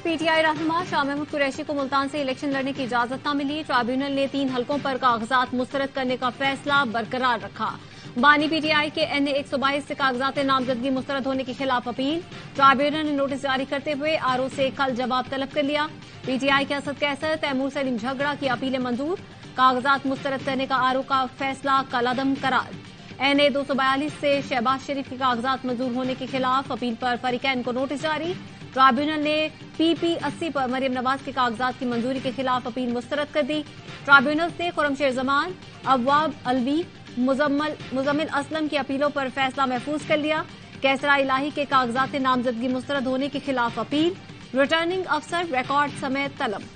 PTI रहनुमा शाह महमूद कुरैशी को मुल्तान से इलेक्शन लड़ने की इजाजत न मिली। ट्राइब्यूनल ने 3 हलकों पर कागजात मुस्तरद करने का फैसला बरकरार रखा। बानी पीटीआई के NA 122 से कागजात नामजदगी मुस्तरद होने के खिलाफ अपील। ट्राइब्यूनल ने नोटिस जारी करते हुए RO से कल जवाब तलब कर लिया। पीटीआई के असद कैसर, तैमूर सलीम झगड़ा की अपीलें मंजूर। कागजात मुस्तरद करने का RO का फैसला कलअदम करार। NA 242 से शहबाज शरीफ के कागजात मंजूर होने के खिलाफ अपील पर फरीकैन को नोटिस जारी। ट्राइब्यूनल ने PP 80 पर मरियम नवाज के कागजात की मंजूरी के खिलाफ अपील मुस्तरद कर दी। ट्राइब्यूनल ने खुरमशेर जमान, अव्वाब अलवी, मुजम्मिल असलम की अपीलों पर फैसला महफूज कर लिया। कैसरा इलाही के कागजात नामजदगी मुस्तरद होने के खिलाफ अपील। रिटर्निंग अफसर रिकॉर्ड समेत तलब।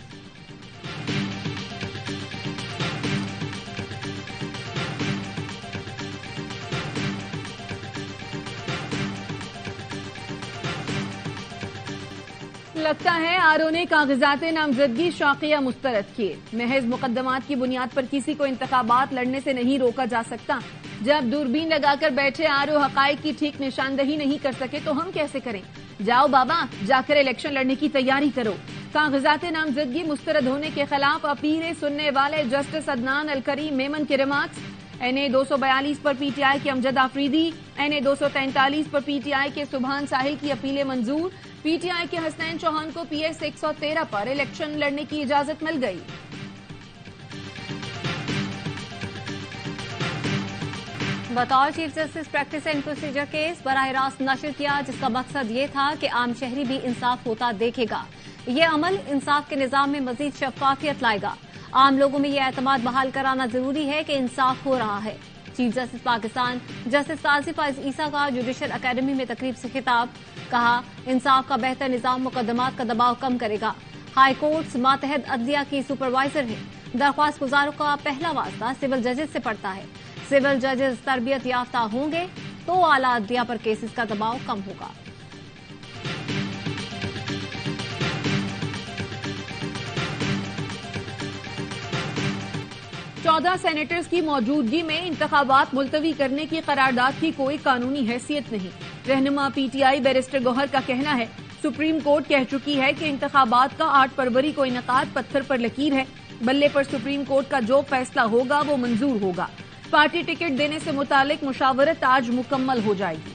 लगता है RO ने कागजात नामजदगी शाकिया मुस्तरद किए। महज मुकदमात की बुनियाद पर किसी को इंतखाबात लड़ने से नहीं रोका जा सकता। जब दूरबीन लगाकर बैठे RO हकाइक की ठीक निशानदही नहीं कर सके तो हम कैसे करें? जाओ बाबा, जाकर इलेक्शन लड़ने की तैयारी करो। कागजात नामजदगी मुस्तरद होने के खिलाफ अपीलें सुनने वाले जस्टिस अदनान अल करीम मेमन के रिमार्क्स। NA 242 पर PTI के अमजद आफरीदी, NA 243 पर PTI के सुभान साहिल की अपीलें मंजूर। PTI के हसनैन चौहान को PS 113 पर इलेक्शन लड़ने की इजाजत मिल गई। बतौर chief justice practice and procedure case बराह रास्त नशर किया, जिसका मकसद ये था कि आम शहरी भी इंसाफ होता देखेगा। ये अमल इंसाफ के निजाम में मजीद शफाफियत लाएगा। आम लोगों में यह एतमाद बहाल कराना जरूरी है कि इंसाफ हो रहा है। चीफ जस्टिस पाकिस्तान जस्टिस काजी फाइज ईसा का जुडिशल अकेडमी में तकरीब से खिताब। कहा, इंसाफ का बेहतर निजाम मुकदमात का दबाव कम करेगा। हाई कोर्ट्स मातहत अदलिया की सुपरवाइजर है। दरख्वास्त गुजारों का पहला वास्ता सिविल जजेस से पड़ता है। सिविल जजेस तरबियत याफ्ता होंगे तो आला अदलिया पर केसेस का दबाव कम होगा। चौदह सेनेटर्स की मौजूदगी में इंतखाबात मुलतवी करने की करारदाद की कोई कानूनी हैसियत नहीं। रहनुमा PTI बैरिस्टर गौहर का कहना है, सुप्रीम कोर्ट कह चुकी है कि इंतखाबात का 8 फरवरी को इनेकाद पत्थर पर लकीर है। बल्ले पर सुप्रीम कोर्ट का जो फैसला होगा वो मंजूर होगा। पार्टी टिकट देने से मुतालिक मुशावरत आज मुकम्मल हो जाएगी।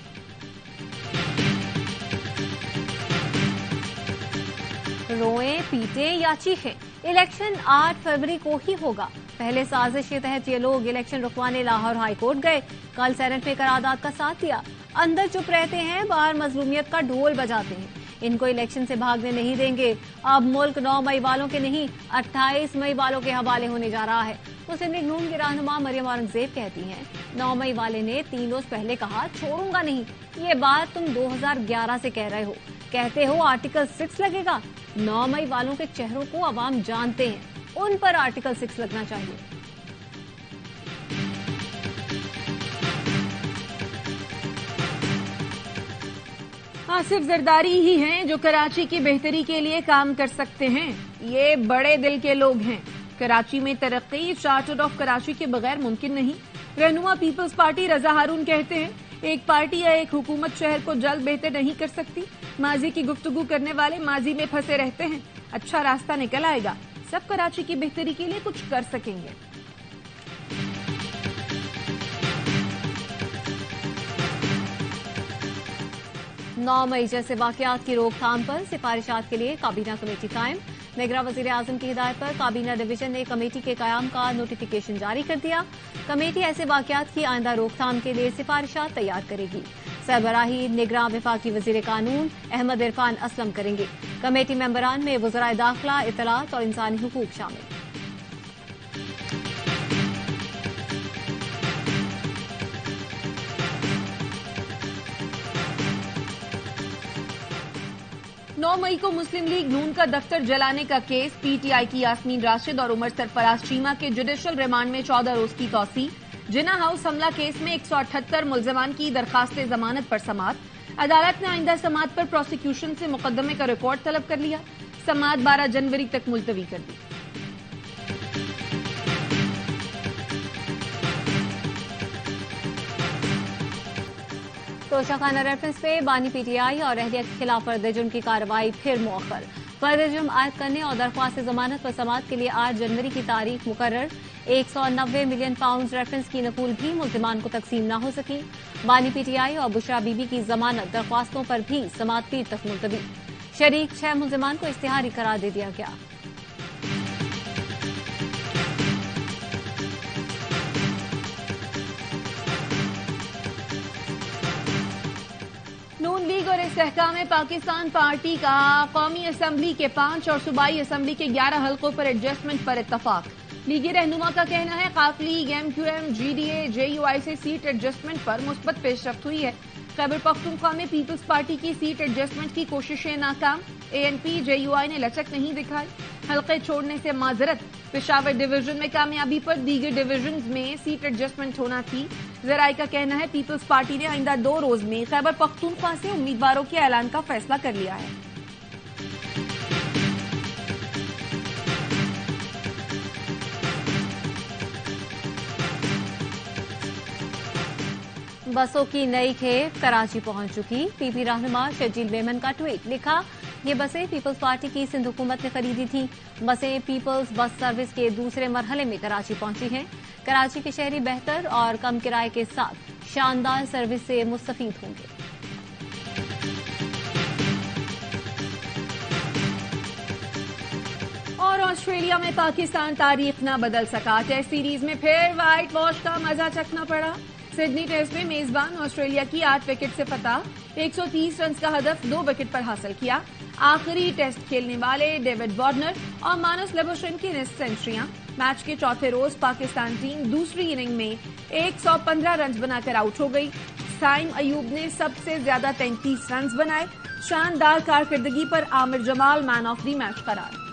रोएं, पीटे या चीखें, इलेक्शन 8 फरवरी को ही होगा। पहले साजिश के तहत ये लोग इलेक्शन रुकवाने लाहौर हाई कोर्ट गए। कल सेनेट में करारदाद का साथ दिया। अंदर चुप रहते हैं, बाहर मजलूमियत का ढोल बजाते हैं। इनको इलेक्शन से भागने नहीं देंगे। अब मुल्क 9 मई वालों के नहीं 28 मई वालों के हवाले होने जा रहा है। मुस्लिम लीग नून की रहनुमा मरियम औरंगजेब कहती हैं, 9 मई वाले ने 3 रोज पहले कहा छोड़ूंगा नहीं। ये बात तुम 2011 से कह रहे हो। कहते हो आर्टिकल 6 लगेगा। 9 मई वालों के चेहरों को अवाम जानते हैं, उन पर आर्टिकल 6 लगना चाहिए। आसिफ जरदारी ही हैं जो कराची की बेहतरी के लिए काम कर सकते हैं। ये बड़े दिल के लोग हैं। कराची में तरक्की चार्टर ऑफ कराची के बगैर मुमकिन नहीं। रहनुमा पीपल्स पार्टी रजा हारून कहते हैं, एक पार्टी या एक हुकूमत शहर को जल्द बेहतर नहीं कर सकती। माजी की गुफ्तगू करने वाले माजी में फंसे रहते हैं। अच्छा रास्ता निकल आएगा। सब कराची की बेहतरी के लिए कुछ कर सकेंगे। नौ मई जैसे वाकयात की रोकथाम पर सिफारिशात के लिए काबीना कमेटी कायम। निगरां वजीर आजम की हिदायत पर काबीना डिवीजन ने कमेटी के कयाम का नोटिफिकेशन जारी कर दिया। कमेटी ऐसे वाकयात की आइंदा रोकथाम के लिए सिफारिशात तैयार करेगी। सरबराही निगरां वफाकी वजीर कानून अहमद इरफान असलम करेंगे। कमेटी मेंबरान में वज़राए दाखिला, इत्तलात और इंसानी हुकूक शामिल। नौ मई को मुस्लिम लीग नून का दफ्तर जलाने का केस। PTI की यास्मीन राशिद और उमर सरफराज चीमा के जुडिशल रिमांड में 14 रोज की तौसी। जिना हाउस हमला केस में 178 मुलजमान की दरखास्त जमानत पर समात। अदालत ने आइंदा समात पर प्रोसिक्यूशन से मुकदमे का रिकॉर्ड तलब कर लिया। समात 12 जनवरी तक मुलतवी कर दी। तोशाखाना रेफरेंस पे बानी PTI और अहलिया के खिलाफ जुर्म की कार्रवाई फिर मौखर। फर्द-ए-जुर्म आयद करने और दरख्वास्त जमानत पर समाअत के लिए 8 जनवरी की तारीख मुकर्रर। 190 मिलियन पाउंड रेफरेंस की नकूल भी मुल्जिमान को तकसीम न हो सकी। बानी पीटीआई और बुशरा बीबी की जमानत दरख्वास्तों पर भी समाअत पीर तक मुलतवी। शरीक 6 मुल्जिमान को इश्तिहारी करार दे दिया गया। नून लीग और इस्तेहकाम पाकिस्तान पार्टी का कौमी असम्बली के 5 और सूबाई असम्बली के 11 हल्कों पर एडजस्टमेंट पर इत्तफाक। लीगी रहनुमा का कहना है काफली एमक्यूएम जीडीए जेयूआई से सीट एडजस्टमेंट पर मुस्बत पेशरफ्त हुई है। खैबर पख्तूनख्वा में पीपल्स पार्टी की सीट एडजस्टमेंट की कोशिशें नाकाम। एएनपी जेयूआई ने लचक नहीं दिखाई। हल्के छोड़ने से माजरत। पेशावर डिवीजन में कामयाबी पर दीगर डिवीजन में सीट एडजस्टमेंट होना थी। जराये का कहना है पीपल्स पार्टी ने आइंदा 2 रोज में खैबर पख्तूनख्वा से उम्मीदवारों के ऐलान का फैसला कर लिया है। बसों की नई खेप कराची पहुंच चुकी। पीपी रहनुमा शजील मेमन का ट्वीट। लिखा, ये बसें पीपल्स पार्टी की सिंध हुकूमत ने खरीदी थी। बसें पीपल्स बस सर्विस के दूसरे मरहले में कराची पहुंची हैं। कराची के शहरी बेहतर और कम किराए के साथ शानदार सर्विस से मुस्तफीद होंगे। और ऑस्ट्रेलिया में पाकिस्तान तारीख न बदल सका। टेस्ट सीरीज में फिर व्हाइट वॉश का मजा चखना पड़ा। सिडनी टेस्ट में मेजबान ऑस्ट्रेलिया की 8 विकेट से फतह। 130 रन का हदफ 2 विकेट पर हासिल किया। आखिरी टेस्ट खेलने वाले डेविड वार्नर और मानस लेबोशन की 9 सेंचुरियां। मैच के चौथे रोज पाकिस्तान टीम दूसरी इनिंग में 115 रन बनाकर आउट हो गई। साइम अयूब ने सबसे ज्यादा 33 रन बनाए। शानदार कारकर्दगी पर Aamir Jamal man of the match करार।